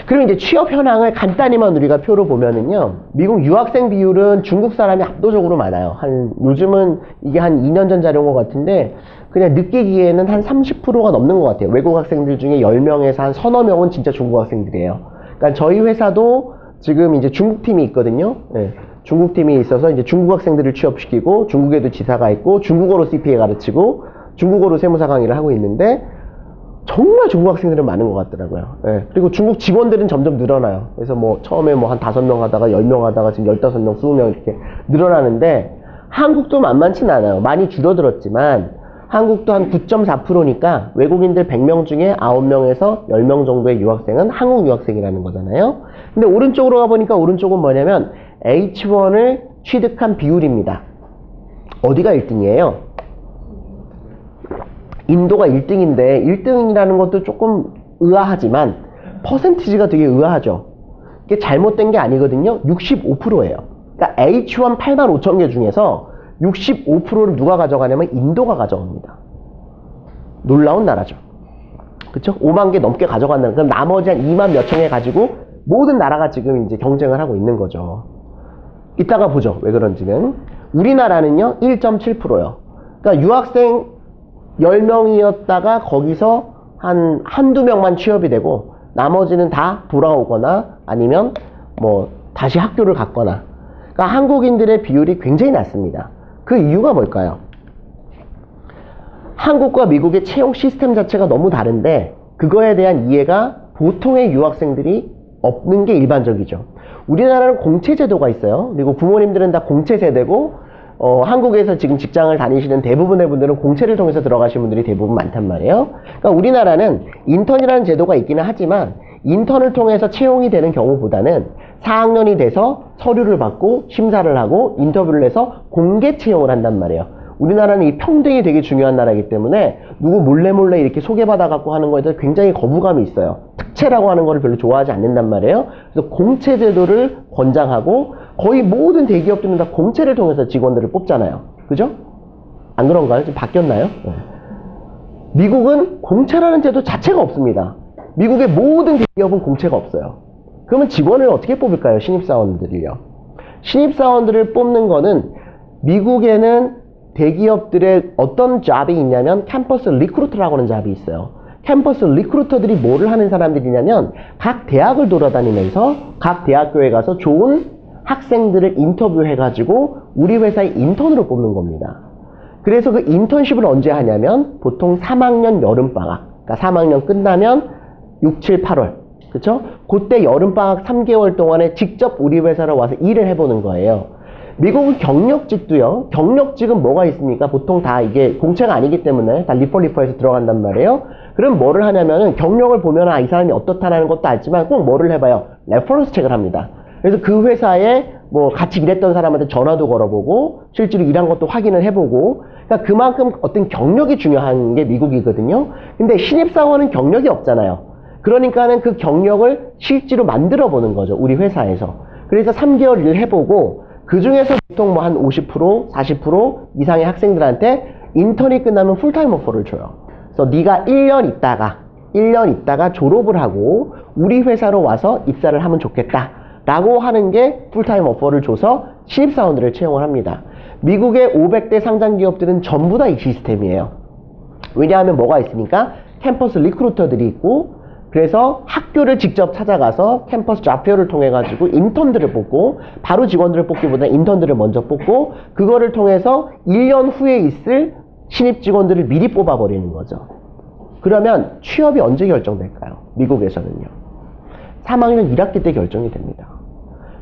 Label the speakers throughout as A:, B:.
A: 그럼 이제 취업 현황을 간단히만 우리가 표로 보면은요, 미국 유학생 비율은 중국 사람이 압도적으로 많아요. 요즘은 이게 한 2년 전 자료인 것 같은데, 그냥 느끼기에는 한 30%가 넘는 것 같아요. 외국 학생들 중에 10명에서 한 서너 명은 진짜 중국 학생들이에요. 그러니까 저희 회사도 지금 이제 중국 팀이 있거든요. 네, 중국 팀이 있어서 이제 중국 학생들을 취업시키고, 중국에도 지사가 있고, 중국어로 CPA 가르치고, 중국어로 세무사 강의를 하고 있는데, 정말 중국 학생들은 많은 것 같더라고요. 예. 그리고 중국 직원들은 점점 늘어나요. 그래서 뭐 처음에 뭐 한 5명 하다가 10명 하다가 지금 15명, 20명 이렇게 늘어나는데, 한국도 만만치 않아요. 많이 줄어들었지만 한국도 한 9.4%니까 외국인들 100명 중에 9명에서 10명 정도의 유학생은 한국 유학생이라는 거잖아요. 근데 오른쪽으로 가보니까 오른쪽은 뭐냐면 H1을 취득한 비율입니다. 어디가 1등이에요? 인도가 1등인데 1등이라는 것도 조금 의아하지만 퍼센티지가 되게 의아하죠. 이게 잘못된 게 아니거든요. 65%예요. 그러니까 H1 8만 5천 개 중에서 65%를 누가 가져가냐면 인도가 가져갑니다. 놀라운 나라죠. 그쵸? 5만 개 넘게 가져간다는, 그럼 나머지 한 2만 몇천 개 가지고 모든 나라가 지금 이제 경쟁을 하고 있는 거죠. 이따가 보죠. 왜 그런지는. 우리나라는요, 1.7%요. 그러니까 유학생 10명이었다가 거기서 한두 명만 취업이 되고 나머지는 다 돌아오거나 아니면 뭐 다시 학교를 갔거나. 그러니까 한국인들의 비율이 굉장히 낮습니다. 그 이유가 뭘까요? 한국과 미국의 채용 시스템 자체가 너무 다른데 그거에 대한 이해가 보통의 유학생들이 없는 게 일반적이죠. 우리나라는 공채 제도가 있어요. 그리고 부모님들은 다 공채 세대고 한국에서 지금 직장을 다니시는 대부분의 분들은 공채를 통해서 들어가신 분들이 대부분 많단 말이에요. 그러니까 우리나라는 인턴이라는 제도가 있기는 하지만 인턴을 통해서 채용이 되는 경우보다는 4학년이 돼서 서류를 받고 심사를 하고 인터뷰를 해서 공개 채용을 한단 말이에요. 우리나라는 이 평등이 되게 중요한 나라이기 때문에 누구 몰래 이렇게 소개받아갖고 하는 거에 대해서 굉장히 거부감이 있어요. 특채라고 하는 거를 별로 좋아하지 않는단 말이에요. 그래서 공채 제도를 권장하고 거의 모든 대기업들은 다 공채를 통해서 직원들을 뽑잖아요. 그죠? 안 그런가요? 좀 바뀌었나요? 네. 미국은 공채라는 제도 자체가 없습니다. 미국의 모든 대기업은 공채가 없어요. 그러면 직원을 어떻게 뽑을까요? 신입사원들이요. 신입사원들을 뽑는 거는 미국에는 대기업들의 어떤 잡이 있냐면 캠퍼스 리크루터라고 하는 잡이 있어요. 캠퍼스 리크루터들이 뭐를 하는 사람들이냐면 각 대학을 돌아다니면서 각 대학교에 가서 좋은 학생들을 인터뷰해가지고 우리 회사의 인턴으로 뽑는 겁니다. 그래서 그 인턴십을 언제 하냐면 보통 3학년 여름방학, 그러니까 3학년 끝나면 6, 7, 8월, 그쵸? 그때 여름방학 3개월 동안에 직접 우리 회사로 와서 일을 해보는 거예요. 미국은 경력직도요. 경력직은 뭐가 있습니까? 보통 다 이게 공채가 아니기 때문에 다 리퍼에서 들어간단 말이에요. 그럼 뭐를 하냐면은 경력을 보면 이 사람이 어떻다라는 것도 알지만 꼭 뭐를 해봐요? 레퍼런스 체크를 합니다. 그래서 그 회사에 뭐 같이 일했던 사람한테 전화도 걸어보고 실제로 일한 것도 확인을 해보고, 그러니까 그만큼 어떤 경력이 중요한 게 미국이거든요. 근데 신입사원은 경력이 없잖아요. 그러니까는 그 경력을 실제로 만들어 보는 거죠. 우리 회사에서. 그래서 3개월 일을 해보고 그 중에서 보통 뭐 한 50%, 40% 이상의 학생들한테 인턴이 끝나면 풀타임 오퍼를 줘요. 그래서 네가 1년 있다가 졸업을 하고 우리 회사로 와서 입사를 하면 좋겠다 라고 하는 게 풀타임 오퍼를 줘서 신입사원들을 채용을 합니다. 미국의 500대 상장 기업들은 전부 다 이 시스템이에요. 왜냐하면 뭐가 있으니까 캠퍼스 리크루터들이 있고, 그래서 학교를 직접 찾아가서 캠퍼스 잡페어를 통해 가지고 인턴들을 뽑고, 바로 직원들을 뽑기보다 인턴들을 먼저 뽑고, 그거를 통해서 1년 후에 있을 신입 직원들을 미리 뽑아버리는 거죠. 그러면 취업이 언제 결정될까요? 미국에서는요. 3학년 1학기 때 결정이 됩니다.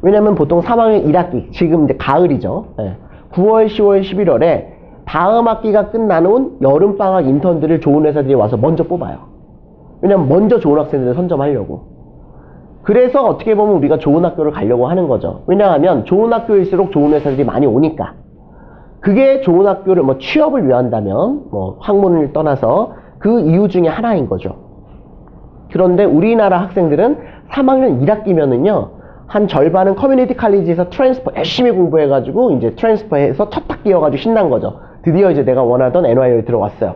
A: 왜냐면 보통 3학년 1학기, 지금 이제 가을이죠. 9월, 10월, 11월에 다음 학기가 끝나는 여름방학 인턴들을 좋은 회사들이 와서 먼저 뽑아요. 왜냐면 먼저 좋은 학생들을 선점하려고. 그래서 어떻게 보면 우리가 좋은 학교를 가려고 하는 거죠. 왜냐하면 좋은 학교일수록 좋은 회사들이 많이 오니까. 그게 좋은 학교를 뭐 취업을 위한다면 뭐 학문을 떠나서 그 이유 중에 하나인 거죠. 그런데 우리나라 학생들은 3학년 1학기면은요, 한 절반은 커뮤니티 칼리지에서 트랜스퍼 열심히 공부해가지고 이제 트랜스퍼해서 첫 학기여가지고 신난 거죠. 드디어 이제 내가 원하던 NYU에 들어왔어요.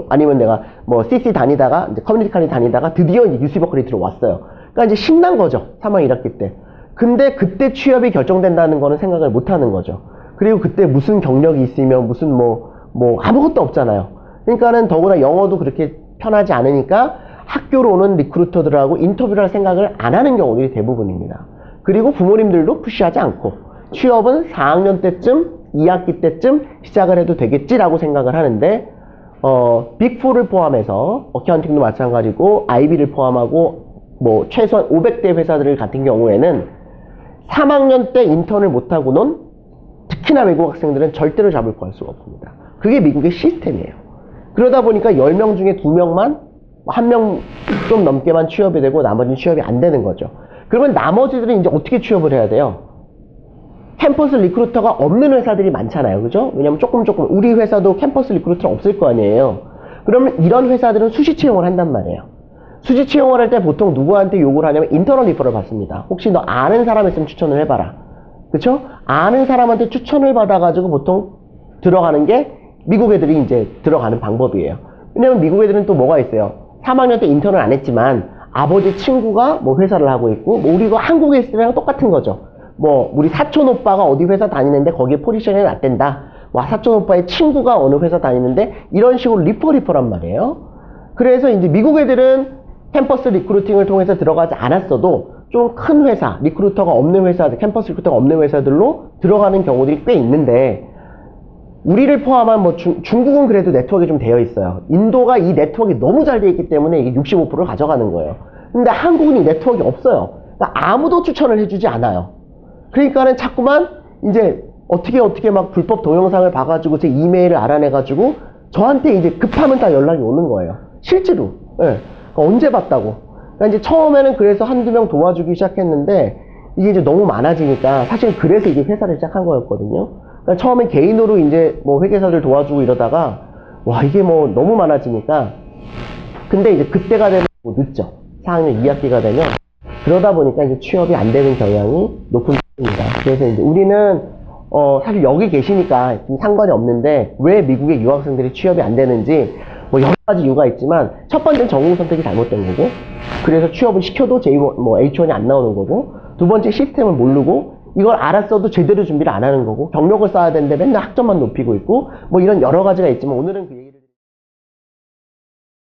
A: 아니면 내가 CC 다니다가 이제 커뮤니티 칼리지 다니다가 드디어 이제 UC 버클리 들어왔어요. 그러니까 이제 신난 거죠. 3학 1학기 때. 근데 그때 취업이 결정된다는 거는 생각을 못 하는 거죠. 그리고 그때 무슨 경력이 있으면 무슨 뭐 아무것도 없잖아요. 그러니까는 더구나 영어도 그렇게 편하지 않으니까 학교로 오는 리크루터들하고 인터뷰를 할 생각을 안 하는 경우들이 대부분입니다. 그리고 부모님들도 푸시하지 않고 취업은 4학년 때쯤, 2학기 때쯤 시작을 해도 되겠지라고 생각을 하는데 빅4를 포함해서 어카운팅도 마찬가지고 아이비를 포함하고 뭐 최소한 500대 회사들 같은 경우에는 3학년 때 인턴을 못하고는 특히나 외국 학생들은 절대로 잡을 구할 수가 없습니다. 그게 미국의 시스템이에요. 그러다 보니까 10명 중에 2명만 1명 좀 넘게만 취업이 되고 나머지는 취업이 안 되는 거죠. 그러면 나머지들은 이제 어떻게 취업을 해야 돼요? 캠퍼스 리크루터가 없는 회사들이 많잖아요. 그죠? 왜냐면 조금 우리 회사도 캠퍼스 리크루터는 없을 거 아니에요. 그러면 이런 회사들은 수시 채용을 한단 말이에요. 수시 채용을 할 때 보통 누구한테 요구를 하냐면 인터널 리퍼를 받습니다. 혹시 너 아는 사람 있으면 추천을 해봐라. 그쵸? 아는 사람한테 추천을 받아가지고 보통 들어가는 게 미국 애들이 이제 들어가는 방법이에요. 왜냐면 미국 애들은 또 뭐가 있어요? 3학년 때 인턴을 안 했지만 아버지 친구가 뭐 회사를 하고 있고 뭐 우리가 한국에 있을 때랑 똑같은 거죠. 뭐 우리 사촌 오빠가 어디 회사 다니는데 거기에 포지션이 낮댄다. 와 사촌 오빠의 친구가 어느 회사 다니는데 이런 식으로 리퍼란 말이에요. 그래서 이제 미국 애들은 캠퍼스 리크루팅을 통해서 들어가지 않았어도 좀 큰 회사, 리크루터가 없는 회사들, 캠퍼스 리크루터가 없는 회사들로 들어가는 경우들이 꽤 있는데 우리를 포함한 뭐 중국은 그래도 네트워크가 좀 되어 있어요. 인도가 이 네트워크가 너무 잘 되어 있기 때문에 이게 65%를 가져가는 거예요. 근데 한국은 이 네트워크가 없어요. 그러니까 아무도 추천을 해주지 않아요. 그러니까는 자꾸만 이제 어떻게 막 불법 동영상을 봐가지고 제 이메일을 알아내가지고 저한테 이제 급하면 다 연락이 오는 거예요. 실제로. 네. 그러니까 언제 봤다고. 그러니까 이제 처음에는 그래서 한두 명 도와주기 시작했는데 이게 이제 너무 많아지니까 사실 그래서 이제 회사를 시작한 거였거든요. 그러니까 처음에 개인으로 이제 뭐 회계사들 도와주고 이러다가 와 이게 뭐 너무 많아지니까 근데 이제 그때가 되면 뭐 늦죠. 4학년 2학기가 되면 그러다 보니까 이제 취업이 안 되는 경향이 높은 편입니다. 그래서 이제 우리는 사실 여기 계시니까 상관이 없는데 왜 미국의 유학생들이 취업이 안 되는지 뭐 여러 가지 이유가 있지만 첫 번째는 전공 선택이 잘못된 거고 그래서 취업을 시켜도 H1이 안 나오는 거고 두 번째 시스템을 모르고 이걸 알았어도 제대로 준비를 안 하는 거고 경력을 쌓아야 되는데 맨날 학점만 높이고 있고 뭐 이런 여러 가지가 있지만 오늘은 그 얘기